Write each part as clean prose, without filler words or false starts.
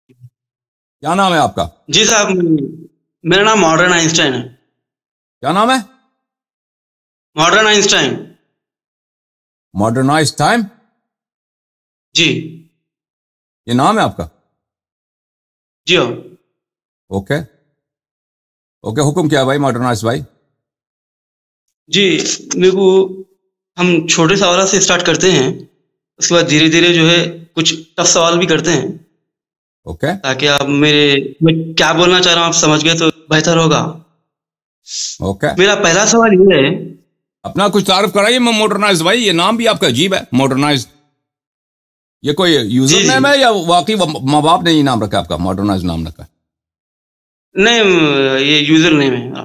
کیا نام ہے آپ کا؟ جی صاحب، میرا نام ماڈرن آئنسٹائن ہے. کیا نام ہے؟ Modern Einstein. ماڈرنائز ٹائم، جی یہ نام ہے آپ کا؟ جی ہاں. اوکے اوکے، حکم کیا ہے بھائی ماڈرنائز بھائی؟ جی میرے کو، ہم چھوٹے سوالات سے اسٹارٹ کرتے ہیں، اس کے بعد دھیرے دھیرے جو ہے کچھ ٹف سوال بھی کرتے ہیں، اوکے تاکہ آپ میں کیا بولنا چاہ رہا ہوں آپ سمجھ گئے تو بہتر ہوگا. اوکے، میرا پہلا سوال یہ ہے. اپنا کچھ تعارف کرائیے. میں ماڈرنائز بھائی، یہ نام بھی آپ کا عجیب ہے ماڈرنائز. یہ کوئی یوزر جی جی نیم ہے یا واقعی ماں باپ نے یہ نام رکھا آپ کا، ماڈرنائز نام رکھا؟ نہیں، یہ یوزر نیم ہے میرا.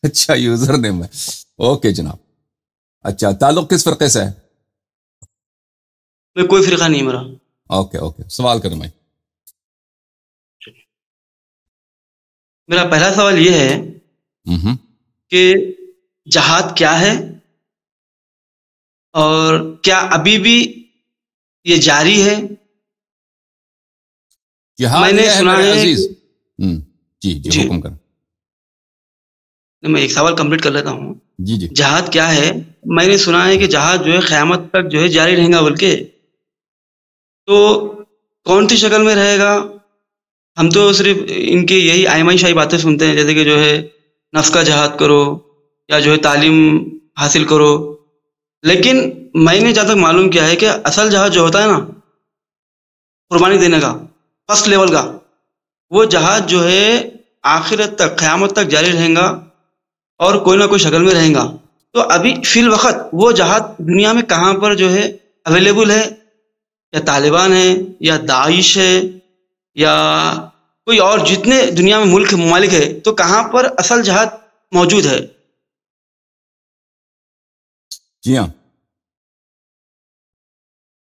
اچھا، یوزر نیم ہے. اوکے جناب. اچھا، تعلق کس فرقے سے ہے؟ میں کوئی فرقہ نہیں میرا. اوکے اوکے، سوال کریں بھائی. میرا پہلا سوال یہ ہے ہوں کہ جہاد کیا ہے، اور کیا ابھی بھی یہ جاری ہے؟ جہاد میں نے یہ ہے سنا میرے ہے عزیز. جی جی، جی حکم کریں. میں ایک سوال کمپلیٹ کر لیتا ہوں. جی جی. جہاد کیا ہے؟ میں نے سنا ہے کہ جہاد جو ہے قیامت تک جو ہے جاری رہے گا، بلکہ تو کون سی شکل میں رہے گا؟ ہم تو صرف ان کی یہی آئمائی شاہی باتیں سنتے ہیں، جیسے کہ جو ہے نفس کا جہاد کرو یا جو ہے تعلیم حاصل کرو، لیکن میں نے جہاں تک معلوم کیا ہے کہ اصل جہاد جو ہوتا ہے نا، قربانی دینے کا فرسٹ لیول کا، وہ جہاد جو ہے آخرت تک، قیامت تک جاری رہے گا اور کوئی نہ کوئی شکل میں رہے گا. تو ابھی فی الوقت وہ جہاد دنیا میں کہاں پر جو ہے اویلیبل ہے؟ یا طالبان ہے، یا داعش ہے، یا کوئی اور جتنے دنیا میں ملک ممالک ہے، تو کہاں پر اصل جہاد موجود ہے؟ جی ہاں،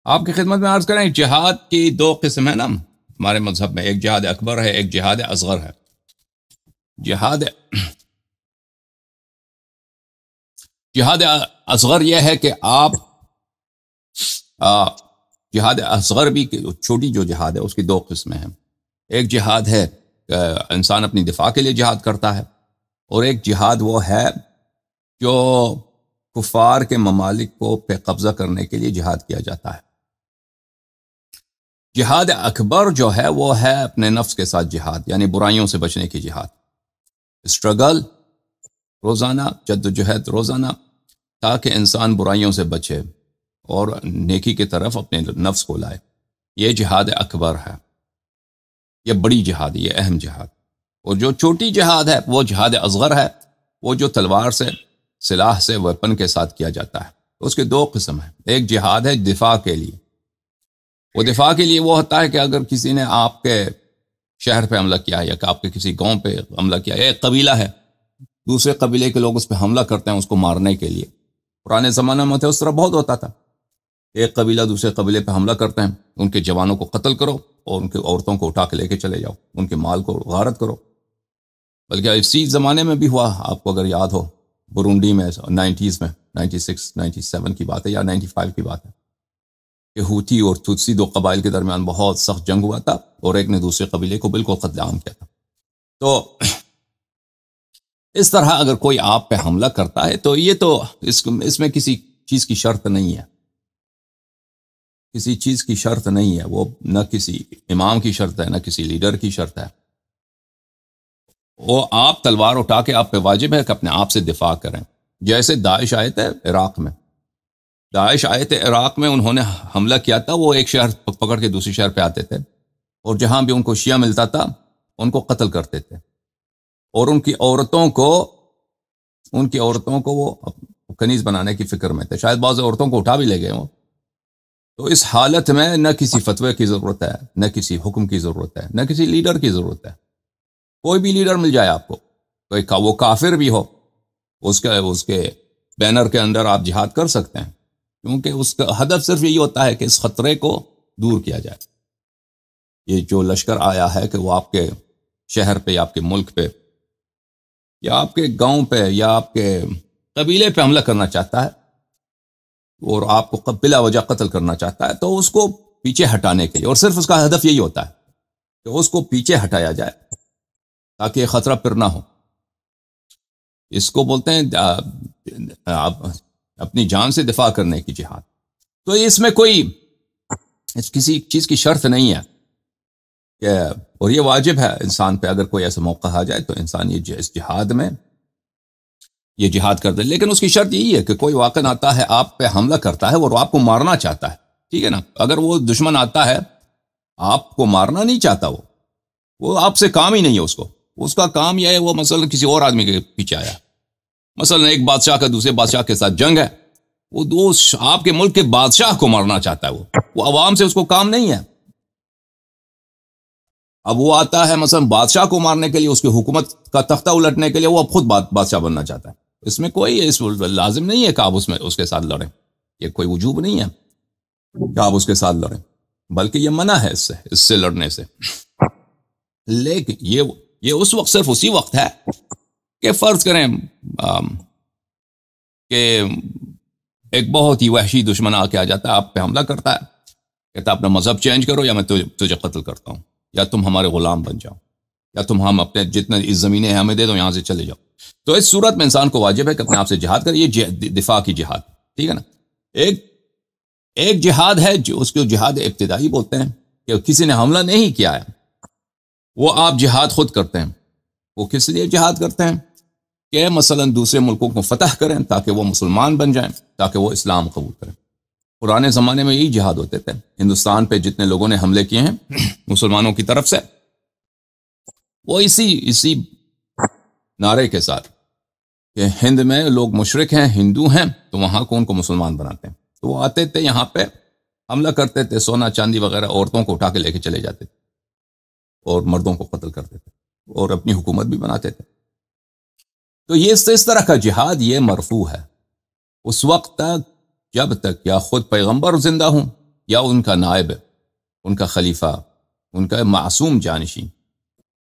آپ کی خدمت میں عرض کریں. جہاد کی دو قسم ہیں نا ہمارے مذہب میں، ایک جہاد اکبر ہے، ایک جہاد اصغر ہے. جہاد اصغر یہ ہے کہ آپ جہاد اصغر بھی چھوٹی جو جہاد ہے اس کی دو قسمیں ہیں. ایک جہاد ہے انسان اپنی دفاع کے لیے جہاد کرتا ہے، اور ایک جہاد وہ ہے جو کفار کے ممالک کو پہ قبضہ کرنے کے لیے جہاد کیا جاتا ہے. جہاد اکبر جو ہے وہ ہے اپنے نفس کے ساتھ جہاد، یعنی برائیوں سے بچنے کی جہاد. اسٹرگل روزانہ، جدوجہد روزانہ، تاکہ انسان برائیوں سے بچے اور نیکی کی طرف اپنے نفس کو لائے. یہ جہاد اکبر ہے، یہ بڑی جہاد، یہ اہم جہاد. اور جو چھوٹی جہاد ہے وہ جہاد اصغر ہے، وہ جو تلوار سے، سلاح سے، ویپن کے ساتھ کیا جاتا ہے. اس کے دو قسم ہیں. ایک جہاد ہے دفاع کے لیے. وہ دفاع کے لیے وہ ہوتا ہے کہ اگر کسی نے آپ کے شہر پہ حملہ کیا ہے، یا کہ آپ کے کسی گاؤں پہ حملہ کیا ہے، ایک قبیلہ ہے، دوسرے قبیلے کے لوگ اس پہ حملہ کرتے ہیں اس کو مارنے کے لیے. پرانے زمانے میں تھے، اس طرح بہت ہوتا تھا. ایک قبیلہ دوسرے قبیلے پہ حملہ کرتے ہیں، ان کے جوانوں کو قتل کرو اور ان کی عورتوں کو اٹھا کے لے کے چلے جاؤ، ان کے مال کو غارت کرو. بلکہ اسی زمانے میں بھی ہوا، آپ کو اگر یاد ہو، برونڈی میں 90s میں، 96 97 کی بات ہے یا 95 کی بات ہے، کہ ہوتی اور تutsi دو قبائل کے درمیان بہت سخت جنگ ہوا تھا، اور ایک نے دوسرے قبیلے کو بالکل قتل عام کیا تھا. تو اس طرح اگر کوئی آپ پہ حملہ کرتا ہے تو یہ تو اس میں کسی چیز کی شرط نہیں ہے، کسی چیز کی شرط نہیں ہے. وہ نہ کسی امام کی شرط ہے، نہ کسی لیڈر کی شرط ہے. وہ آپ تلوار اٹھا کے آپ پہ واجب ہے کہ اپنے آپ سے دفاع کریں. جیسے داعش آئے تھے عراق میں، انہوں نے حملہ کیا تھا. وہ ایک شہر پکڑ کے دوسرے شہر پہ آتے تھے، اور جہاں بھی ان کو شیعہ ملتا تھا ان کو قتل کرتے تھے، اور ان کی عورتوں کو وہ کنیز بنانے کی فکر میں تھے. شاید بعض عورتوں کو اٹھا بھی لے گئے وہ. تو اس حالت میں نہ کسی فتوے کی ضرورت ہے، نہ کسی حکم کی ضرورت ہے، نہ کسی لیڈر کی ضرورت ہے. کوئی بھی لیڈر مل جائے آپ کو، وہ کافر بھی ہو، اس کے بینر کے اندر آپ جہاد کر سکتے ہیں، کیونکہ اس کا ہدف صرف یہی ہوتا ہے کہ اس خطرے کو دور کیا جائے. یہ جو لشکر آیا ہے کہ وہ آپ کے شہر پہ یا آپ کے ملک پہ یا آپ کے گاؤں پہ یا آپ کے قبیلے پہ حملہ کرنا چاہتا ہے اور آپ کو بلا وجہ قتل کرنا چاہتا ہے، تو اس کو پیچھے ہٹانے کے لیے، اور صرف اس کا ہدف یہی ہوتا ہے کہ اس کو پیچھے ہٹایا جائے تاکہ یہ خطرہ پھر نہ ہو. اس کو بولتے ہیں اپنی جان سے دفاع کرنے کی جہاد. تو اس میں کوئی کسی چیز کی شرط نہیں ہے کہ، اور یہ واجب ہے انسان پہ، اگر کوئی ایسا موقع آ جائے تو انسان اس جہاد میں یہ جہاد کر دے. لیکن اس کی شرط یہی ہے کہ کوئی واقع آتا ہے، آپ پہ حملہ کرتا ہے اور آپ کو مارنا چاہتا ہے، ٹھیک ہے نا. اگر وہ دشمن آتا ہے آپ کو مارنا نہیں چاہتا، وہ آپ سے کام ہی نہیں ہے، اس کا کام یہ ہے، وہ مثلا کسی اور آدمی کے پیچھے آیا، مثلا ایک بادشاہ کا دوسرے بادشاہ کے ساتھ جنگ ہے، وہ آپ کے ملک کے بادشاہ کو مارنا چاہتا ہے، وہ عوام سے اس کو کام نہیں ہے. اب وہ آتا ہے مثلا بادشاہ کو مارنے کے لیے، اس کی حکومت کا تختہ الٹنے کے لیے، وہ اب خود بادشاہ بننا چاہتا ہے. اس میں کوئی لازم نہیں ہے کہ آپ اس کے ساتھ لڑیں، یہ کوئی وجوب نہیں ہے کہ آپ اس کے ساتھ لڑیں، بلکہ یہ منع ہے اس سے لڑنے سے. لیکن یہ اس وقت، صرف اسی وقت ہے کہ فرض کریں کہ ایک بہت ہی وحشی دشمن آ کے آ جاتا ہے، آپ پہ حملہ کرتا ہے، کہتا ہے اپنا مذہب چینج کرو یا میں تجھے قتل کرتا ہوں، یا تم ہمارے غلام بن جاؤ، یا ہم اپنے جتنے اس زمینیں ہیں ہمیں دے دو، یہاں سے چلے جاؤ. تو اس صورت میں انسان کو واجب ہے کہ اپنے آپ سے جہاد کرے. یہ دفاع کی جہاد، ٹھیک ہے نا. ایک جہاد ہے جو اس کو جہاد ابتدائی بولتے ہیں، کہ کسی نے حملہ نہیں کیا ہے، وہ آپ جہاد خود کرتے ہیں. وہ کس لیے جہاد کرتے ہیں؟ کہ مثلا دوسرے ملکوں کو فتح کریں تاکہ وہ مسلمان بن جائیں، تاکہ وہ اسلام قبول کریں. پرانے زمانے میں یہی جہاد ہوتے تھے. ہندوستان پہ جتنے لوگوں نے حملے کیے ہیں مسلمانوں کی طرف سے، وہ اسی نعرے کے ساتھ کہ ہند میں لوگ مشرک ہیں، ہندو ہیں، تو وہاں کو ان کو مسلمان بناتے ہیں. تو وہ آتے تھے یہاں پہ حملہ کرتے تھے، سونا چاندی وغیرہ، عورتوں کو اٹھا کے لے کے چلے جاتے تھے اور مردوں کو قتل کرتے تھے اور اپنی حکومت بھی بناتے تھے. تو یہ اس طرح کا جہاد یہ مرفوع ہے اس وقت تک جب تک یا خود پیغمبر زندہ ہوں یا ان کا نائب، ان کا خلیفہ، ان کا معصوم جانشین.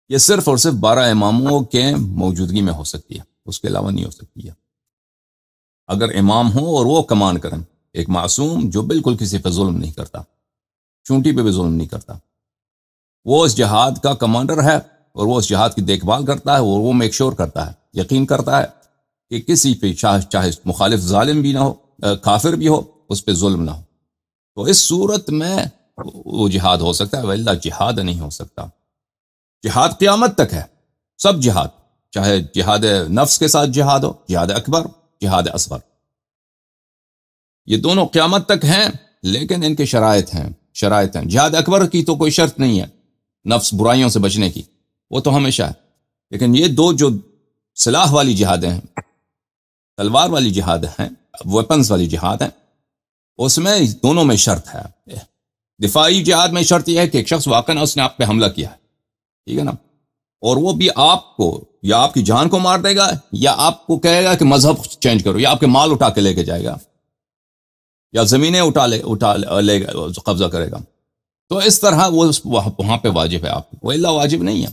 یہ صرف اور صرف 12 اماموں کے موجودگی میں ہو سکتی ہے، اس کے علاوہ نہیں ہو سکتی ہے. اگر امام ہوں اور وہ کمان کریں، ایک معصوم جو بالکل کسی پہ ظلم نہیں کرتا، چونٹی پہ بھی ظلم نہیں کرتا، وہ اس جہاد کا کمانڈر ہے اور وہ اس جہاد کی دیکھ بھال کرتا ہے، اور وہ میک شور کرتا ہے، یقین کرتا ہے کہ کسی پہ چاہے مخالف ظالم بھی نہ ہو، کافر بھی ہو، اس پہ ظلم نہ ہو. تو اس صورت میں وہ جہاد ہو سکتا ہے، وَإِلَّا جہاد نہیں ہو سکتا. جہاد قیامت تک ہے، سب جہاد، چاہے جہاد نفس کے ساتھ جہاد ہو، جہاد اکبر، جہاد اصغر، یہ دونوں قیامت تک ہیں. لیکن ان کے شرائط ہیں. جہاد اکبر کی تو کوئی شرط نہیں ہے، نفس برائیوں سے بچنے کی، وہ تو ہمیشہ ہے. لیکن یہ دو جو سلاح والی جہادیں ہیں، تلوار والی جہاد ہیں، ویپنز والی جہاد ہیں، اس میں دونوں میں شرط ہے. دفاعی جہاد میں شرط یہ ہے کہ ایک شخص واقعاً اس نے آپ پہ حملہ کیا ہے، ٹھیک ہے نا، اور وہ بھی آپ کو یا آپ کی جان کو مار دے گا، یا آپ کو کہے گا کہ مذہب چینج کرو، یا آپ کے مال اٹھا کے لے کے جائے گا، یا زمینیں اٹھا لے گا، قبضہ کرے گا. تو اس طرح وہ وہاں پہ واجب ہے آپ کو، وہ اللہ واجب نہیں ہے.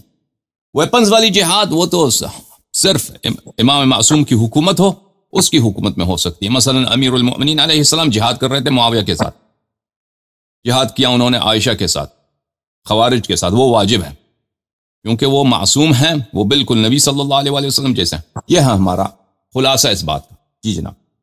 ویپنز والی جہاد وہ تو صرف امام معصوم کی حکومت ہو، اس کی حکومت میں ہو سکتی ہے. مثلا امیر المؤمنین علیہ السلام جہاد کر رہے تھے معاویہ کے ساتھ، جہاد کیا انہوں نے عائشہ کے ساتھ، خوارج کے ساتھ، وہ واجب ہے کیونکہ وہ معصوم ہیں، وہ بالکل نبی صلی اللہ علیہ وسلم جیسے ہیں. یہ ہے ہمارا خلاصہ اس بات کا. جی جناب.